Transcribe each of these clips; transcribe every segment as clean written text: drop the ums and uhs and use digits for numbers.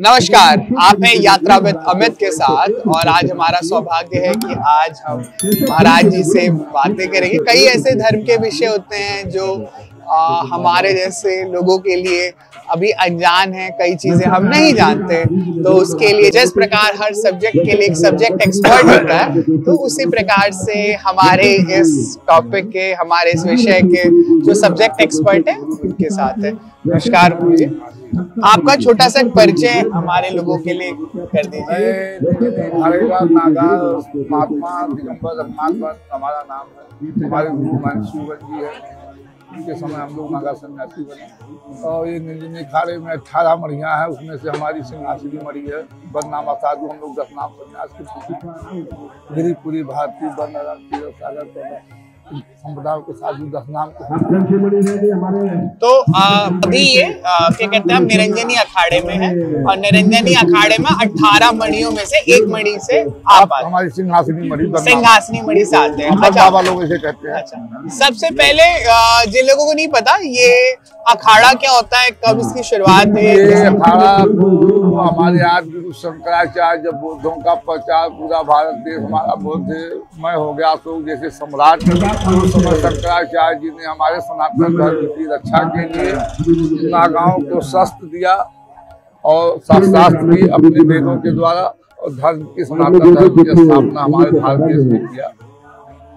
नमस्कार, आप हैं यात्रा विद अमित के साथ और आज हमारा सौभाग्य है कि आज हम महाराज जी से बातें करेंगे। कई ऐसे धर्म के विषय होते हैं जो हमारे जैसे लोगों के लिए अभी अनजान है, कई चीजें हम नहीं जानते, तो उसके लिए जिस प्रकार हर सब्जेक्ट के लिए एक सब्जेक्ट एक्सपर्ट होता है, तो उसी प्रकार से हमारे इस टॉपिक के, हमारे इस विषय के जो सब्जेक्ट एक्सपर्ट है उनके साथ है। नमस्कार गुरु जी, आपका छोटा सा परिचय हमारे लोगों के लिए कर दीजिए। महात्मा दिगंबर रघुनाथ हमारा नाम है। हमारे गुरु मंसूर जी है, उनके समय हम लोग नागा सन्यासी बने और ये निर्जनी अखाड़े में 18 मढ़ियाँ हैं, उसमें से हमारी सिंहासनी मढ़ी है। बदनामा साधु हम लोग 10 नाम सन्यास के गिरी पूरी भारतीय बन सागर संप्रदायों के साधु 10 नाम। तो अभी ये क्या कहते हैं, हम निरंजनी अखाड़े में हैं और निरंजनी अखाड़े में 18 मणियों में से एक मणि से आप हमारी सिंहासनी मणि से आते हैं। अच्छा, बाबा लोग ऐसे कहते हैं। अच्छा, सबसे पहले जिन लोगों को नहीं पता ये अखाड़ा क्या होता है, कब इसकी शुरुआत हुई? ये अखाड़ा हमारे आज गुरु शंकराचार्य जब बुद्धों का प्रचार पूरा भारत देश हमारा बुद्धमय हो गया, तो जैसे सम्राट उस समय शंकराचार्य जी ने हमारे सनातन धर्म की रक्षा के लिए नागाओं को शस्त्र दिया और शास्त्र भी अपने वेदों के द्वारा, और धर्म की सनातन धर्म की स्थापना हमारे भारत देश में किया।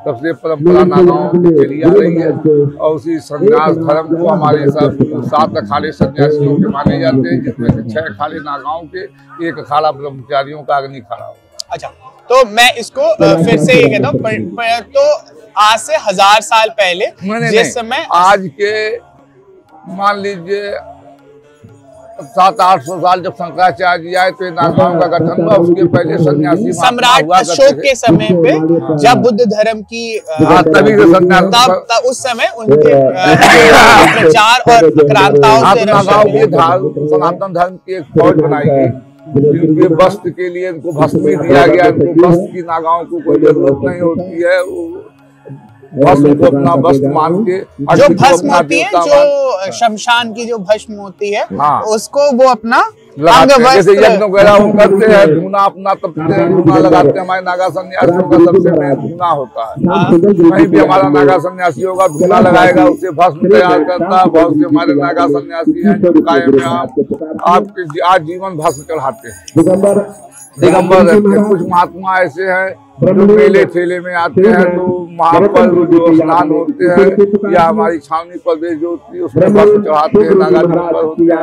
सबसे परंपरा नागाओं की चली आ रही है और उसी संन्यास धर्म को हमारे 7 अखाड़े सन्यासियों के माने जाते हैं, जिसमें से 6 अखाड़े नागाओं के, 1 अखाड़ा ब्रह्मचारियों का अग्नि अखाड़ा होगा। अच्छा, तो मैं इसको फिर से ये कहता हूँ, तो आज से 1000 साल पहले जिस समय आज के मान लीजिए 700-800 साल जब शंकराचार्य जी आए तो नागाओं का गठन हुआ। उसके पहले सन्यासी सम्राट अशोक के समय पे जब बुद्ध धर्म की तभी से सन्यास, उस समय उनके प्रचार और आक्रांताओं से सनातन धर्म की एक फौज बनाई गई। इनके वस्त्र के लिए इनको भस्म दिया गया। इनको वस्त्र की नागाओं को कोई जरूरत नहीं होती है, भस्म को अपना वस्त्र मान के, जो भस्म होती है, जो शमशान की जो भस्म होती है, हाँ, उसको वो अपना जैसे यज्ञ वगैरह वो करते हैं, धूना अपना तपते हैं, धूना लगाते हैं। हमारे नागा सन्यासियों का सबसे मेन धूना होता है। कहीं भी हमारा नागा सन्यासी होगा धूना लगाएगा, उससे भस्म तैयार करता है। बहुत से हमारे नागा सन्यासी हैं जो कायम में आपके आज जीवन भस्म चढ़ाते हैं, दिगंबर। कुछ महात्मा ऐसे हैं जो मेले ठेले में आते हैं, तो वहाँ पर जो स्नान होते हैं या हमारी छावनी प्रदेश जो होती है उसमें भस्म चढ़ाते हैं, नागा दिगंबर होते हैं।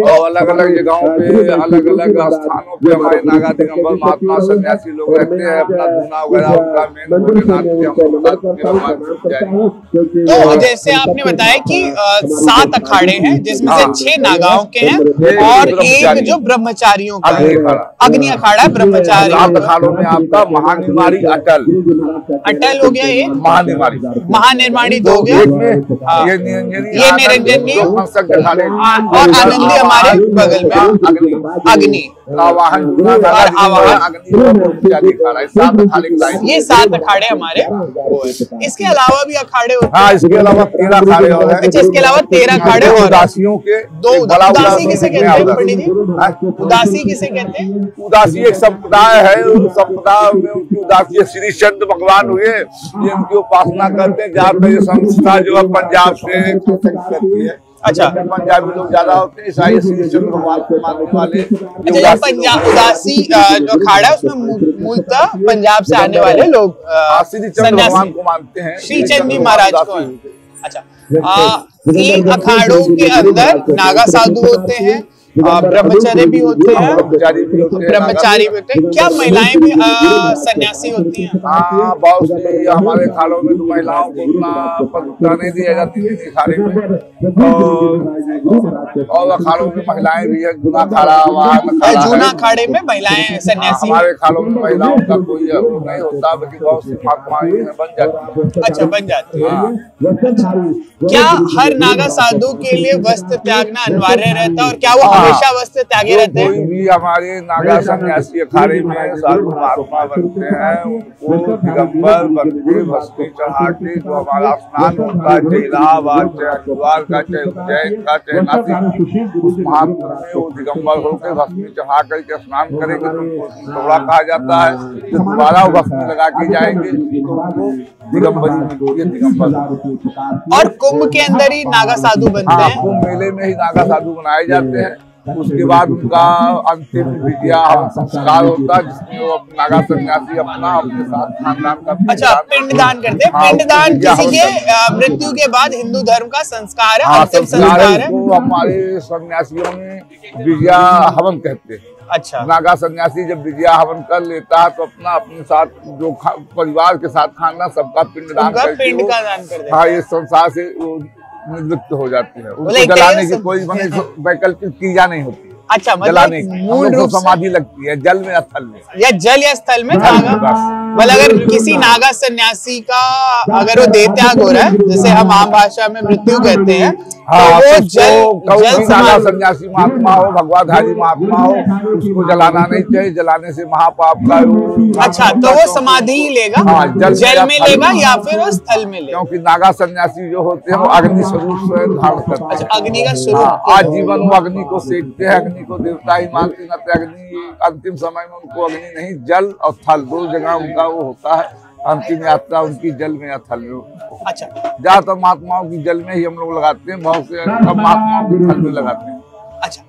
और अलग अलग जगहों पे, अलग अलग स्थानों पे हमारे नागा दिगंबर महात्मा सन्यासी लोग रहते हैं। अपना धूना वगैरह उनका तो जैसे आपने बताया कि 7 अखाड़े हैं, जिसमें से 6 नागाओं के हैं और एक जो ब्रह्मचारियों का अग्नि अखाड़ा ब्रह्मचारी। 7 अखाड़ों में आपका महानिर्माणी अटल हो गया, ये महानिर्माणित हो गया, ये निरंजनी और आनंदी हमारे बगल में अग्नि आवाहन, ये 7 अखाड़े हमारे। इसके अलावा भी अखाड़े होते हैं? हाँ, इसके अलावा 13 अखाड़े और हैं। अच्छा, इसके अलावा 13 अखाड़े और उदासियों के 2। उदासी किसे कहते हैं पंडित जी? उदासी किसे कहते हैं? उदासी एक संप्रदाय है, संप्रदाय में उनकी उदासी श्री चंद्र भगवान हुए, ये उनकी उपासना करते हैं। जहाँ पे संस्था जो है पंजाब से करती है। अच्छा, पंजाबी लोग ज्यादा होते हैं, ईसाई श्री चंद्र भगवान को मानने वाले। अच्छा, पंजाब उदासी जो अखाड़ा है उसमें मूलतः पंजाब से आने वाले लोग श्री चंद्र भगवान को मानते हैं, श्री चंद्र जी महाराज को। अच्छा, इन अखाड़ों के अंदर नागा साधु होते हैं, ब्रह्मचारी भी होते हैं, ब्रह्मचारी भी होते हैं। क्या महिलाएं भी सन्यासी होती हैं? हाँ, बहुत सी हमारे अखाड़ों में तो महिलाओं को उतना पवित्रता नहीं दिया जाती है अखाड़े में, और अखाड़ों में महिलाएं भी है। जूना अखाड़े में महिलाएं सन्यासी। हमारे अखाड़ों में महिलाओं का कोई नहीं होता, बल्कि बहुत सी महात्माएं बन जाती है। अच्छा, बन जाती है। क्या हर नागा साधु के लिए वस्त्र त्यागना अनिवार्य रहता है और क्या वो हमेशा वस्त्र त्यागे रहते हैं। कोई भी हमारे नागा सन्यासी अखाड़े में साधु महात्मा बनते हैं, उनको दिगंबर बन के भस्मी चढ़ा के जो हमारा स्नान होता है, चाहे इलाहाबाद, चाहे हरिद्वार का, चाहे उज्जैन का, चाहे नासिक, उस महात्मा में वो दिगंबर होकर भस्मी चढ़ा करके स्नान करेंगे तो उनको थोड़ा कहा जाता है। जो दोबारा वो भस्मी लगा के जाएंगे तो उनको दिगंबरी मिलती है, दिगंबर। और कुंभ के अंदर ही नागा साधु बनते हैं। कुंभ मेले में ही नागा साधु बनाए जाते हैं। उसके बाद उनका अंतिम विद्या संस्कार होता है, जिसमें वो नागा सन्यासी अपना अपने साथ खानदान का अच्छा पिंडदान करते हैं। पिंडदान किसी के मृत्यु के बाद हिंदू धर्म का संस्कार है, अंतिम संस्कार है। हमारे सन्यासियों में विद्या हवन कहते हैं। अच्छा, नागा सन्यासी जब विद्या हवन कर लेता है तो अपना अपने साथ जो परिवार के साथ खाना सबका पिंडदान करके पिंड का दान कर देते हैं। हाँ, ये संसार से निवृत्त हो जाते हैं। उनको जलाने की कोई वैकल्पिक क्रिया नहीं होती। अच्छा, जलाने की मूल रूप समाधि लगती है जल में या स्थल में, या जल या स्थल में नागा। मतलब अगर किसी नागा सन्यासी का अगर वो देहत्याग हो रहा है, जैसे हम आम भाषा में मृत्यु कहते हैं, हाँ, तो वो जल नागा सन्यासी महात्मा हो, भगवाधारी महात्मा हो, उसको जलाना नहीं चाहिए। जलाने से महापाप का। अच्छा, तो वो समाधि ही लेगा। हाँ, जल में लेगा या फिर वो स्थल में लेगा, क्योंकि नागा सन्यासी जो होते हैं वो अग्नि स्वरूप से धारण करते हैं। अच्छा, अग्नि का स्वरूप। आज जीवन वो अग्नि को सेकते हैं, अग्नि को देवता ही मानते हैं। अग्नि अंतिम समय में उनको अग्नि नहीं, जल और थल दो जगह उनका वो होता है। अंतिम यात्रा उनकी जल में या थल में। अच्छा, ज्यादातर महात्माओं की जल में ही हम लोग लगाते हैं, बहुत से कम महात्माओं की थल में लगाते हैं। अच्छा,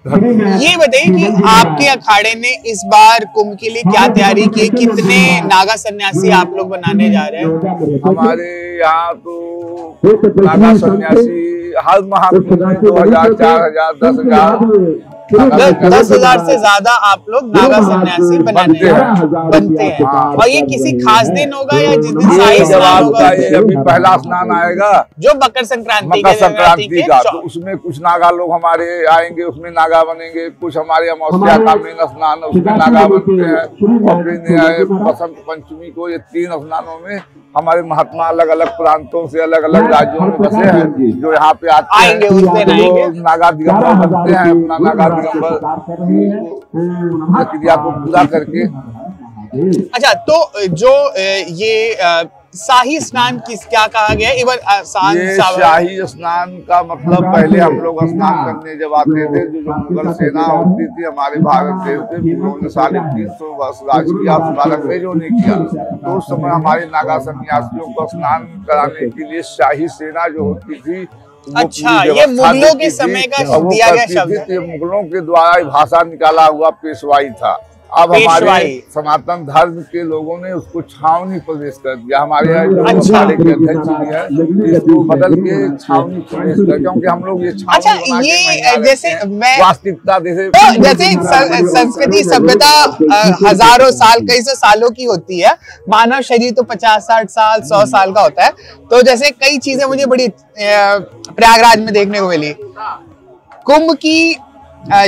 ये बताइए कि आपके अखाड़े ने इस बार कुंभ के लिए क्या तैयारी की? कितने नागा सन्यासी आप लोग बनाने जा रहे हैं? हमारे यहाँ तो नागा सन्यासी हर महाकुंभ में 2000, 4000, 10,000 10,000 से ज्यादा आप लोग नागा सन्यासी बनते हैं। और ये किसी खास दिन होगा या जिस दिन शाही स्नान होगा? ये अभी पहला स्नान आएगा जो मकर संक्रांति का, तो उसमें कुछ नागा लोग हमारे आएंगे, उसमें नागा बनेंगे। कुछ हमारे अमावस्या का मेन स्नान है, उसमें नागा बनते हैं। और फिर बसंत पंचमी को ये 3 स्नानों में हमारे महात्मा अलग अलग प्रांतों से, अलग अलग राज्यों में बसे हैं, जो यहाँ पे आते हैं, तो नागा दिगंबर बनते हैं। अपना नागा दिगंबर प्रक्रिया को पूरा करके। अच्छा, तो जो ये शाही स्नान क्या कहा गया? ये शाही स्नान का मतलब पहले हम लोग स्नान करने जब आते थे, जो मुगल सेना होती थी हमारे भारत देश में, उन्होंने 350 वर्ष राज किया, भारत अंग्रेजों ने किया। तो उस समय हमारे नागा सन्यासियों को स्नान कराने के लिए शाही सेना जो होती थी। अच्छा, ये मुगलों के समय का दिया गया शब्द है। मुगलों के द्वारा भाषा निकाला हुआ पेशवाई था। अब हमारे सनातन धर्म के लोगों ने उसको छावनी प्रदेश कर दिया। हमारे अच्छा, इसको बदल के छावनी प्रदेश कर, क्योंकि हम लोग ये अच्छा, ये जैसे मैं वास्तविकता जैसे संस्कृति सभ्यता हजारों साल, कई सौ सालों की होती है। मानव शरीर तो 50-60 साल 100 साल का होता है। तो जैसे कई चीजें मुझे बड़ी प्रयागराज में देखने को मिली। कुंभ की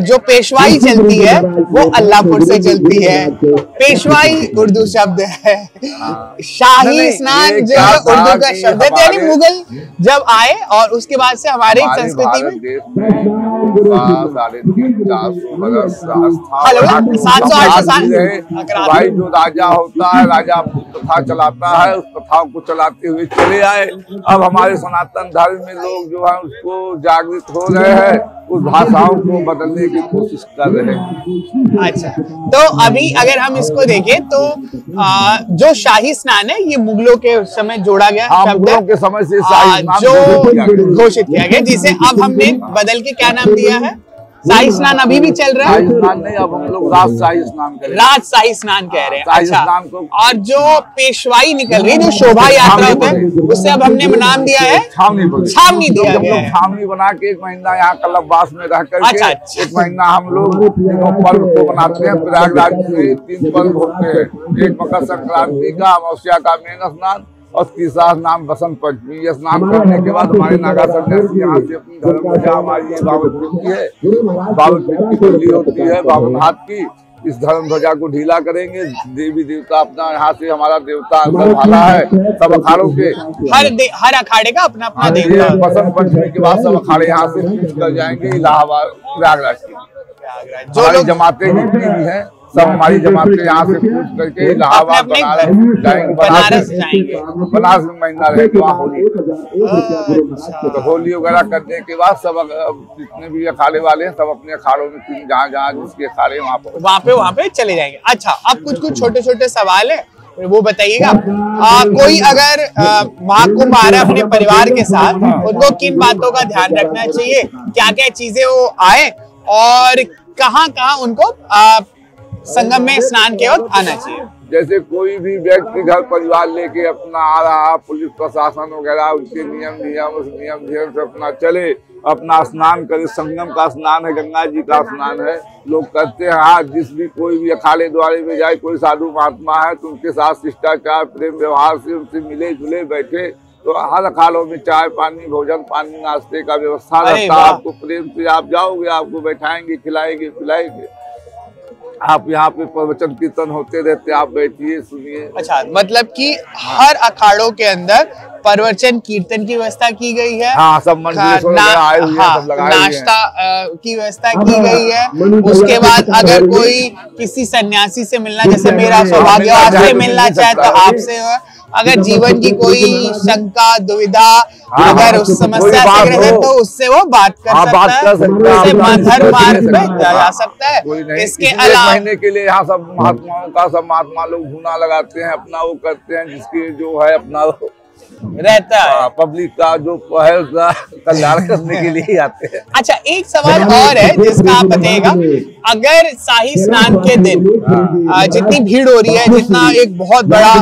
जो पेशवाई चलती है वो अल्लाहपुर से चलती है। पेशवाई उर्दू शब्द है, शाही स्नान जो है उर्दू का शब्द है। यानी मुगल जब आए और उसके बाद से हमारे संस्कृति में 700-800 साल भाई जो राजा होता है, राजा प्रथा चलाता है, उस प्रथा को चलाते हुए चले आए। अब हमारे सनातन धर्म में लोग जो है उसको जागृत हो रहे हैं, उस भाषाओं को बदलने की कोशिश कर रहे हैं। अच्छा, तो अभी अगर हम इसको देखें तो जो शाही स्नान है ये मुगलों के समय जोड़ा गया शब्द है, के समय से शाही स्नान जो घोषित किया गया, जिसे अब हमने बदल के क्या नाम दिया है? शाही स्नान अभी भी चल रहा है। नहीं, अब हम लोग राजशाही स्नान करें, राजशाही स्नान कह रहे हैं। अच्छा, और जो पेशवाई निकल रही है, जो शोभा यात्रा होता है, उससे अब हमने नाम दिया है छावनी दिया गया है। छावनी बना के 1 महीना यहाँ कल्लबास में रह करके 1 महीना हम लोग पर्व को बनाते हैं। प्रयागराज में 3 पर्व होते हैं, एक मकर संक्रांति का, अमावस्या का मेन स्नान, और तीसरा स्नान बसंत पंचमी। ये स्नान करने के बाद हमारे नागा सन्यासी यहाँ से अपनी धर्म पूजा, हमारी बावन की है, 52 की होली होती है, 52 हाथ की, इस धर्म ध्वजा को ढीला करेंगे। देवी देवता अपना यहाँ से, हमारा देवता अंदर भाला है सब अखाड़ों के, हर अखाड़े का अपना अपना देवता। बसंत पंचमी के बाद सब अखाड़े यहाँ से कूच कर जाएंगे इलाहाबाद प्रयागराज के। प्रयागराज जो हमारी लोग जमातें जितनी भी हैं सब हमारी जमातें यहाँ से पूछ करके इलाहाबाद बनारस जाएंगे, बनारस में महीना रहेंगे वहाँ होली। तो होली वगैरह करने के बाद सब जितने भी अखाड़े वाले हैं सब अपने अखाड़ों में जहाँ जहाँ जिसके अखाड़े वहाँ पे चले जाएंगे। अच्छा, अब कुछ छोटे छोटे सवाल है वो बताइएगा। कोई अगर महाकुंभ आ रहा है अपने परिवार के साथ, उनको किन बातों का ध्यान रखना चाहिए, क्या क्या चीजें वो आए और कहाँ कहाँ उनको संगम में स्नान के वक्त आना चाहिए? जैसे कोई भी व्यक्ति घर परिवार लेके अपना आ रहा, पुलिस प्रशासन वगैरह उनके उस नियम से अपना चले, अपना स्नान करे। संगम का स्नान है, गंगा जी का स्नान है, लोग करते हैं। हाँ, जिस भी कोई भी अखाड़े द्वारे में जाए, कोई साधु महात्मा है तो उनके साथ शिष्टाचार प्रेम व्यवहार से उनसे मिले जुले बैठे, तो हर अखाड़ों में चाय पानी, भोजन पानी, नाश्ते का व्यवस्था रहता है। आपको प्रेम से आप जाओगे, आपको बैठाएंगे, खिलाएंगे, पिलाएंगे। आप यहाँ पे प्रवचन कीर्तन होते रहते, आप बैठिए सुनिए। अच्छा, मतलब कि हर अखाड़ों के अंदर प्रवचन कीर्तन की व्यवस्था की गई है। हाँ, सब मंडली आए हुए हैं, सब लगाए हुए हैं। नाश्ता की व्यवस्था की गई है। उसके बाद अगर कोई किसी सन्यासी से मिलना, जैसे मेरा सौभाग्य आपसे मिलना चाहे तो आपसे, अगर जीवन की कोई शंका दुविधा अगर उस समस्या से ग्रस्त है तो उससे वो बात कर सकता है, उससे धर्म मार्ग पे जा सकता है। इसके अलावा महीने के लिए यहाँ सब महात्माओं का, सब महात्मा लोग धूना लगाते हैं, अपना वो करते हैं, जिसके जो है अपना रहता है। पब्लिक का जो है कल्याण करने के लिए आते हैं। अच्छा, एक सवाल और है जिसका आप बताइएगा। अगर शाही स्नान के दिन जितनी भीड़ हो रही है, जितना एक बहुत बड़ा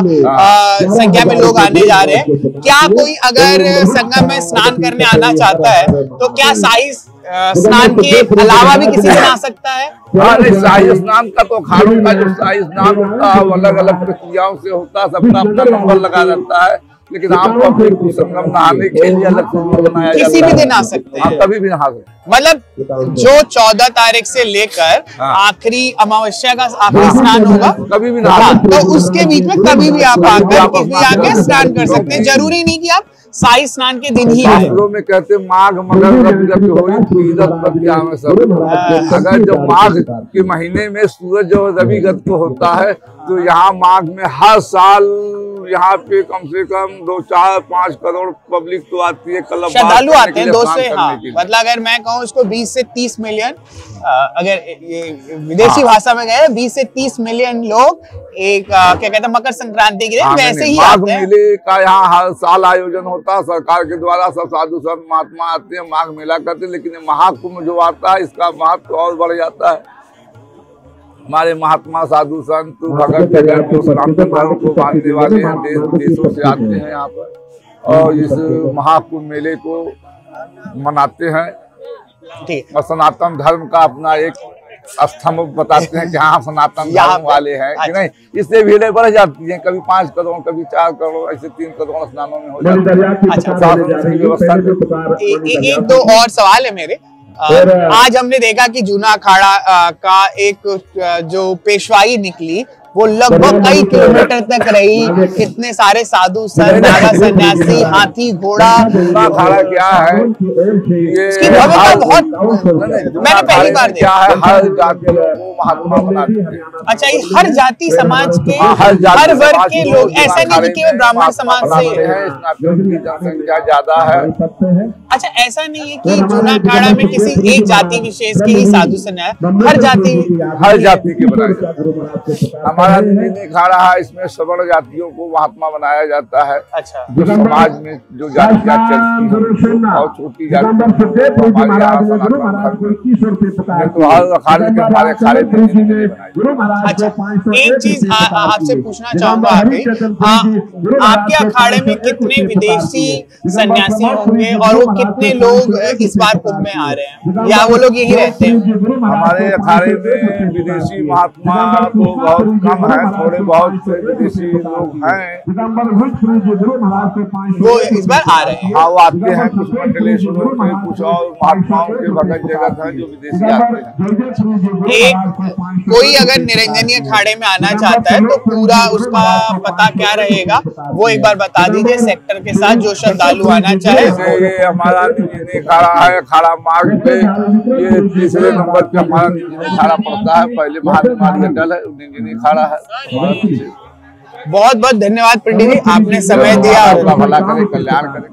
संख्या में लोग आने जा रहे हैं, क्या कोई अगर संगम में स्नान करने आना चाहता है तो क्या शाही स्नान के अलावा भी किसी दिन आ सकता है? हाँ, नहीं, शाही स्नान का तो अखाड़ों का जो शाही स्नान होता है वो अलग अलग प्रक्रियाओं से होता है, सबका अपना नंबर लगा रहता है। लेकिन आम पब्लिक को संगम नहाने के लिए अलग से बनाया जाता है। किसी भी दिन आ सकते हैं, कभी भी नहा सकते। मतलब जो 14 तारीख से लेकर आखिरी अमावस्या का आखिरी स्नान होगा, कभी भी नहा, तो उसके बीच में कभी भी आप आकर स्नान कर सकते हैं। जरूरी नहीं कि आप शाही स्नान के दिन ही आए। में कहते माघ मगर अगर जब माघ के महीने में सूरज जो रविगत को होता है तो यहाँ माघ में हर साल यहाँ पे कम से कम 2, 4, 5 करोड़ पब्लिक तो आती है, श्रद्धालु आते हैं 2 से। हाँ, मतलब अगर मैं कहूँ इसको 20 से 30 मिलियन, अगर ये विदेशी भाषा में गए 20 से 30 मिलियन लोग एक क्या कहते हैं मकर संक्रांति के दिन वैसे ही आते हैं। मेले का यहाँ हर साल आयोजन होता है सरकार के द्वारा, सब साधु संत महात्मा आते हैं, माघ मेला करते हैं। लेकिन महाकुंभ जो आता है इसका महत्व और बढ़ जाता है। हमारे महात्मा साधु संत भगत जो सनातन धर्म को मानने वाले हैं, देश विदेशों से आते हैं यहाँ पर और इस महाकुंभ मेले को मनाते हैं। और सनातन धर्म का अपना एक स्तंभ बताते हैं कि हाँ सनातन धर्म वाले हैं कि नहीं। इससे भीड़ें बढ़ जाती हैं, कभी 5 करोड़, कभी 4 करोड़, ऐसे 3 करोड़ स्नानों में हो जाती है। व्यवस्था। एक 2 और सवाल है मेरे। आज हमने देखा कि जूना अखाड़ा का एक जो पेशवाई निकली वो लगभग कई किलोमीटर तक रही। कितने सारे साधु संत, नागा सन्यासी, हाथी घोड़ा। अखाड़ा क्या है? इसकी भव्यता बहुत मैंने पहली बार देखा है। हर जाति को महात्मा बनाते हैं। अच्छा, ये हर जाति समाज के हर वर्ग के लोग, ऐसा नहीं कि केवल ब्राह्मण समाज से जनसंख्या ज्यादा है। अच्छा, ऐसा नहीं है कि जूना अखाड़ा में किसी एक जाति विशेष के ही साधु सन्यासी, हर जाति के बनाए। हमारा अखाड़ा है, इसमें सवर्ण जातियों को महात्मा बनाया जाता है। अच्छा, जो समाज में जो जातियां चलती हैं और छोटी जाति तो हर अखाड़े के हमारे अखाड़े में। अच्छा, एक चीज आपसे पूछना चाहूंगा आपके अखाड़े में कितने विदेशी सन्यासी होंगे और वो कितने लोग इस बार कुंभ में आ रहे हैं, या वो लोग यही रहते हैं? हमारे अखाड़े में विदेशी महात्मा तो बहुत कम है, थोड़े बहुत विदेशी लोग हैं वो इस बार आ रहे हैं। हाँ, वो आते हैं, कुछ मंडलेश्वरों के, कुछ और महात्माओं के भगत जगत हैं जो विदेशी आते हैं। एक कोई अगर निरंजनी अखाड़े में आना चाहता है तो पूरा उसका पता क्या रहेगा वो एक बार बता दीजिए सेक्टर के साथ, जो श्रद्धालु आना चाहे। ये हमारा निरंजनी अखाड़ा है, अखाड़ा मार्ग पे ये तीसरे नंबर पे हमारा निरंजनी अखाड़ा पड़ता है। पहले महात्मा डल है, निरंजनी अखाड़ा है। बहुत बहुत धन्यवाद पंडित जी, आपने समय दिया। भला करे, कल्याण करे।